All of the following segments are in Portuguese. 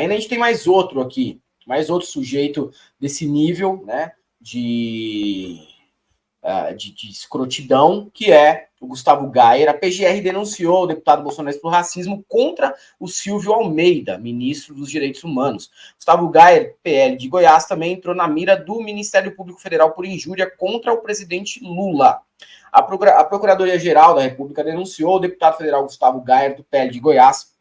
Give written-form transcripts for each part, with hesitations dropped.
Ainda a gente tem mais outro aqui, mais outro sujeito desse nível, né, de escrotidão, que é o Gustavo Gayer. A PGR denunciou o deputado bolsonarista por racismo contra o Silvio Almeida, ministro dos Direitos Humanos. Gustavo Gayer, PL de Goiás, também entrou na mira do Ministério Público Federal por injúria contra o presidente Lula. A Procuradoria-Geral da República denunciou o deputado federal Gustavo Gayer, do PL de Goiás,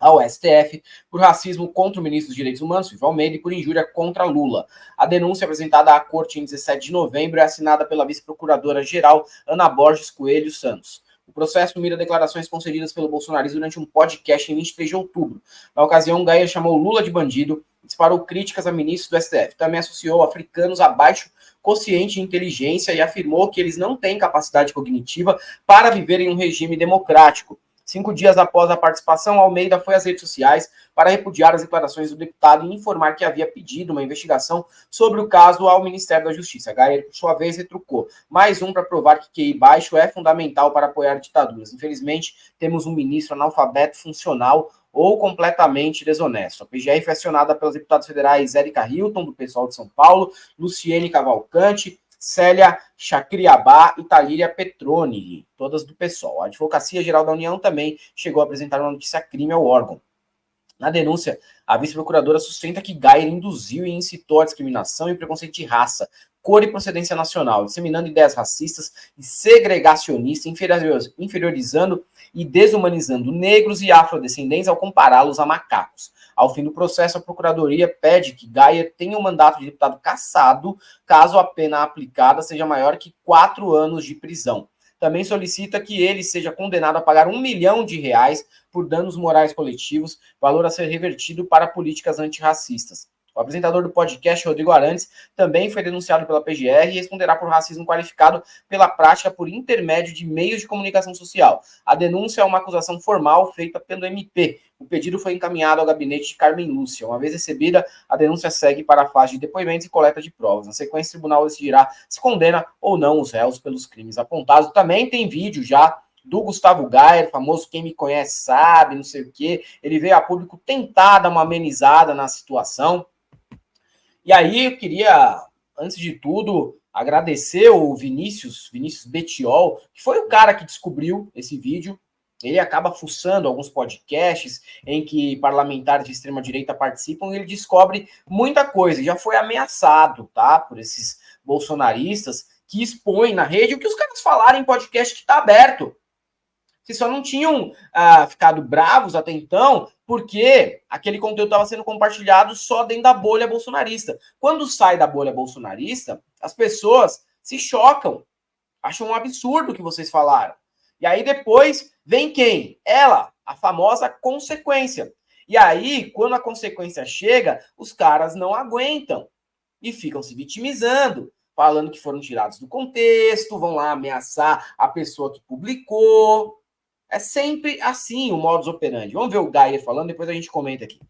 ao STF por racismo contra o ministro dos Direitos Humanos, Silvio Almeida, e por injúria contra Lula. A denúncia apresentada à corte em 17 de novembro é assinada pela vice-procuradora-geral Ana Borges Coelho Santos. O processo mira declarações concedidas pelo bolsonarista durante um podcast em 23 de outubro. Na ocasião, Gayer chamou Lula de bandido e disparou críticas a ministros do STF. Também associou africanos a baixo quociente de inteligência e afirmou que eles não têm capacidade cognitiva para viver em um regime democrático. 5 dias após a participação, Almeida foi às redes sociais para repudiar as declarações do deputado e informar que havia pedido uma investigação sobre o caso ao Ministério da Justiça. Gayer, por sua vez, retrucou. Mais um para provar que QI baixo é fundamental para apoiar ditaduras. Infelizmente, temos um ministro analfabeto funcional ou completamente desonesto. A PGR foi acionada pelos deputados federais Érica Hilton, do PSOL de São Paulo, Luciene Cavalcante, Célia Chacriabá e Talíria Petroni, todas do PSOL. A Advocacia Geral da União também chegou a apresentar uma notícia-crime ao órgão. Na denúncia, a vice-procuradora sustenta que Gayer induziu e incitou a discriminação e preconceito de raça, cor e procedência nacional, disseminando ideias racistas e segregacionistas, inferiorizando e desumanizando negros e afrodescendentes ao compará-los a macacos. Ao fim do processo, a Procuradoria pede que Gayer tenha um mandato de deputado cassado, caso a pena aplicada seja maior que 4 anos de prisão. Também solicita que ele seja condenado a pagar R$1 milhão por danos morais coletivos, valor a ser revertido para políticas antirracistas. O apresentador do podcast, Rodrigo Arantes, também foi denunciado pela PGR e responderá por racismo qualificado pela prática por intermédio de meios de comunicação social. A denúncia é uma acusação formal feita pelo MP. O pedido foi encaminhado ao gabinete de Carmen Lúcia. Uma vez recebida, a denúncia segue para a fase de depoimentos e coleta de provas. Na sequência, o tribunal decidirá se condena ou não os réus pelos crimes apontados. Também tem vídeo já do Gustavo Gayer, famoso quem me conhece sabe, não sei o quê. Ele veio a público tentar dar uma amenizada na situação. E aí eu queria, antes de tudo, agradecer o Vinícius Betiol, que foi o cara que descobriu esse vídeo. Ele acaba fuçando alguns podcasts em que parlamentares de extrema-direita participam e ele descobre muita coisa. Já foi ameaçado, tá, por esses bolsonaristas que expõem na rede o que os caras falaram em podcast que está aberto. Vocês só não tinham ficado bravos até então, porque aquele conteúdo estava sendo compartilhado só dentro da bolha bolsonarista. Quando sai da bolha bolsonarista, as pessoas se chocam, acham um absurdo o que vocês falaram. E aí depois vem quem? Ela, a famosa consequência. E aí, quando a consequência chega, os caras não aguentam e ficam se vitimizando, falando que foram tirados do contexto, vão lá ameaçar a pessoa que publicou. É sempre assim o modus operandi. Vamos ver o Gayer falando, depois a gente comenta aqui.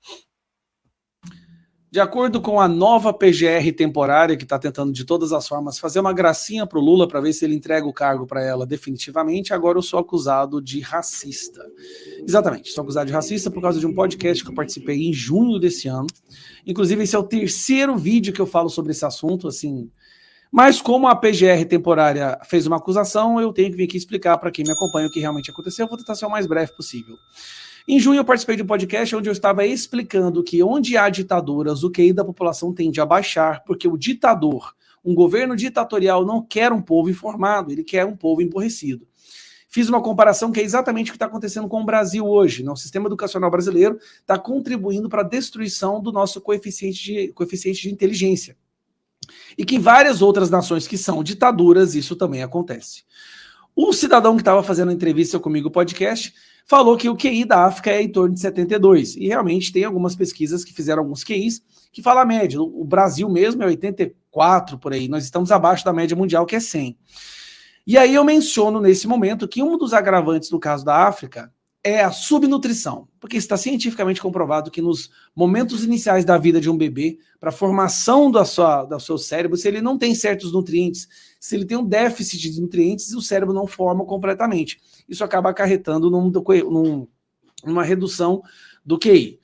De acordo com a nova PGR temporária, que está tentando de todas as formas fazer uma gracinha para o Lula para ver se ele entrega o cargo para ela definitivamente, agora eu sou acusado de racista. Exatamente, sou acusado de racista por causa de um podcast que eu participei em junho desse ano. Inclusive, esse é o 3º vídeo que eu falo sobre esse assunto, assim. Mas como a PGR temporária fez uma acusação, eu tenho que vir aqui explicar para quem me acompanha o que realmente aconteceu. Eu vou tentar ser o mais breve possível. Em junho eu participei de um podcast onde eu estava explicando que onde há ditaduras, o QI da população tende a baixar, porque o ditador, um governo ditatorial não quer um povo informado, ele quer um povo emburrecido. Fiz uma comparação que é exatamente o que está acontecendo com o Brasil hoje. O sistema educacional brasileiro está contribuindo para a destruição do nosso coeficiente de inteligência. E que em várias outras nações que são ditaduras, isso também acontece. O cidadão que estava fazendo a entrevista comigo no podcast falou que o QI da África é em torno de 72. E realmente tem algumas pesquisas que fizeram alguns QIs que falam a média. O Brasil mesmo é 84 por aí. Nós estamos abaixo da média mundial, que é 100. E aí eu menciono nesse momento que um dos agravantes do caso da África é a subnutrição, porque está cientificamente comprovado que nos momentos iniciais da vida de um bebê, para a formação do seu cérebro, se ele não tem certos nutrientes, se ele tem um déficit de nutrientes, o cérebro não forma completamente. Isso acaba acarretando numa redução do QI.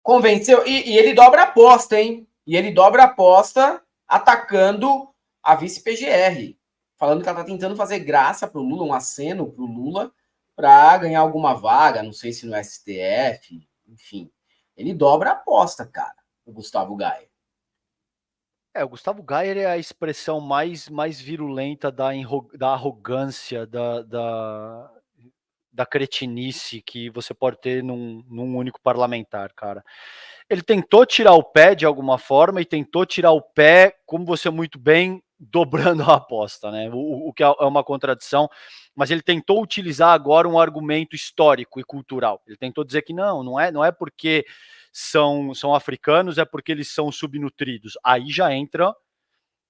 Convenceu, e ele dobra a aposta, hein? E ele dobra a aposta atacando a vice-PGR, falando que ela tá tentando fazer graça pro Lula, um aceno pro Lula, para ganhar alguma vaga, não sei se no STF, enfim. Ele dobra a aposta, cara, o Gustavo Gaia. O Gustavo Gayer é a expressão mais virulenta da arrogância, da cretinice que você pode ter num único parlamentar, cara. Ele tentou tirar o pé de alguma forma e tentou tirar o pé, como você muito bem, dobrando a aposta, né? O que é uma contradição, mas ele tentou utilizar agora um argumento histórico e cultural. Ele tentou dizer que não é porque são africanos, é porque eles são subnutridos. Aí já entra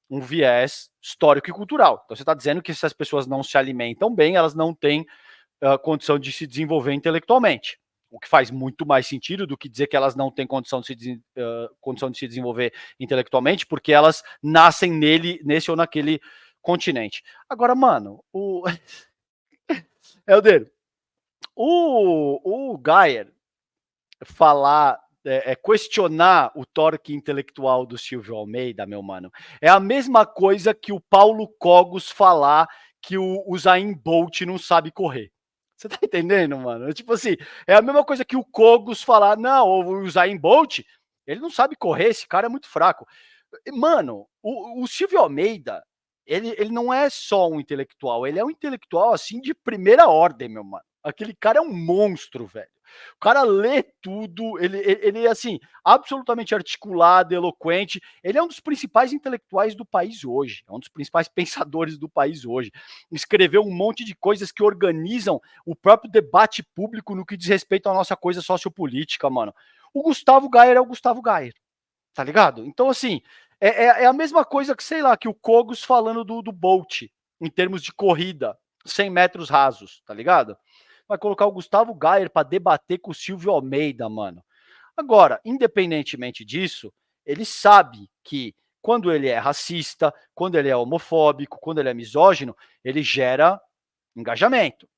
um viés histórico e cultural. Então você está dizendo que se as pessoas não se alimentam bem, elas não têm condição de se desenvolver intelectualmente. O que faz muito mais sentido do que dizer que elas não têm condição de se desenvolver intelectualmente, porque elas nascem nesse ou naquele continente. Agora, mano, Helder, o Gayer falar, questionar o torque intelectual do Silvio Almeida, meu mano, é a mesma coisa que o Paulo Cogos falar que o Usain Bolt não sabe correr. Você tá entendendo, mano? Tipo assim, é a mesma coisa que o Cogos falar, não, o Usain Bolt, ele não sabe correr, esse cara é muito fraco. Mano, o Silvio Almeida, ele não é só um intelectual, ele é um intelectual, assim, de primeira ordem, meu mano. Aquele cara é um monstro, velho. O cara lê tudo, ele é, assim, absolutamente articulado, eloquente. Ele é um dos principais intelectuais do país hoje, é um dos principais pensadores do país hoje. Escreveu um monte de coisas que organizam o próprio debate público no que diz respeito à nossa coisa sociopolítica, mano. O Gustavo Gayer é o Gustavo Gayer, tá ligado? Então, assim, é a mesma coisa que, sei lá, que o Cogos falando do Bolt, em termos de corrida, 100 metros rasos, tá ligado? Vai colocar o Gustavo Gayer para debater com o Silvio Almeida, mano. Agora, independentemente disso, ele sabe que quando ele é racista, quando ele é homofóbico, quando ele é misógino, ele gera engajamento.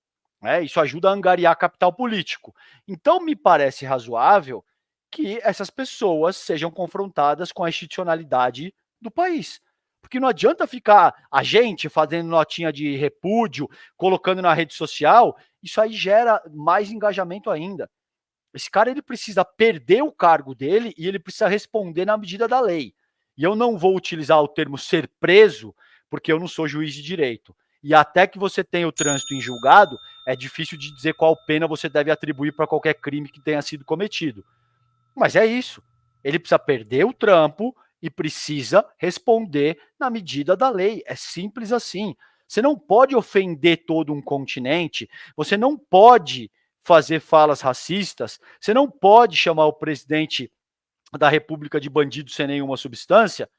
Né? Isso ajuda a angariar capital político. Então, me parece razoável que essas pessoas sejam confrontadas com a institucionalidade do país. Porque não adianta ficar a gente fazendo notinha de repúdio, colocando na rede social, isso aí gera mais engajamento ainda. Esse cara ele precisa perder o cargo dele e ele precisa responder na medida da lei. E eu não vou utilizar o termo ser preso, porque eu não sou juiz de direito. E até que você tenha o trânsito em julgado, é difícil de dizer qual pena você deve atribuir para qualquer crime que tenha sido cometido. Mas é isso. Ele precisa perder o trampo e precisa responder na medida da lei. É simples assim. Você não pode ofender todo um continente, você não pode fazer falas racistas, você não pode chamar o presidente da República de bandido sem nenhuma substância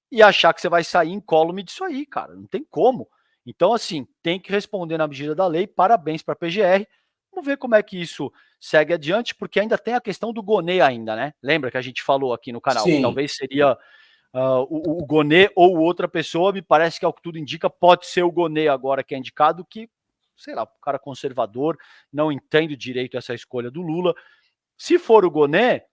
e achar que você vai sair incólume disso aí, cara. Não tem como. Então, assim, tem que responder na medida da lei. Parabéns para a PGR. Vamos ver como é que isso segue adiante, porque ainda tem a questão do Gonê ainda, né? Lembra que a gente falou aqui no canal? Sim. Talvez seria o Gonê ou outra pessoa, me parece que, ao que tudo indica, pode ser o Gonê agora que é indicado, que, sei lá, o cara conservador, não entende direito essa escolha do Lula. Se for o Gonê,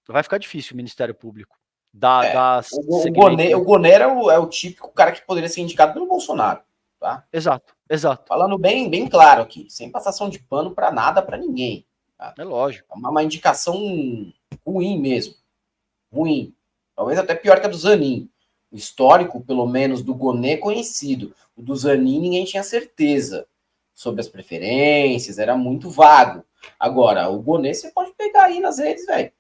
vai ficar difícil o Ministério Público. O Gonê é o típico cara que poderia ser indicado pelo Bolsonaro. Tá? Exato. Falando bem claro aqui, sem passação de pano para nada, para ninguém. Tá? É lógico. É uma indicação ruim mesmo. Ruim. Talvez até pior que a do Zanin. O histórico, pelo menos, do Gonê é conhecido. O do Zanin ninguém tinha certeza sobre as preferências, era muito vago. Agora, o Gonê você pode pegar aí nas redes, velho.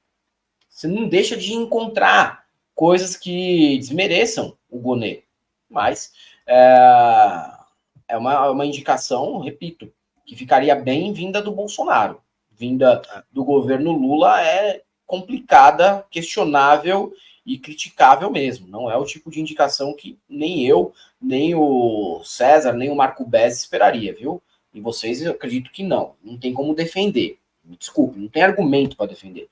Você não deixa de encontrar coisas que desmereçam o Gonê. Mas é uma indicação, repito, que ficaria bem vinda do Bolsonaro. Vinda do governo Lula é complicada, questionável e criticável mesmo. Não é o tipo de indicação que nem eu, nem o César, nem o Marco Bez esperaria, viu? E vocês, eu acredito que não. Não tem como defender. Me desculpe, não tem argumento para defender.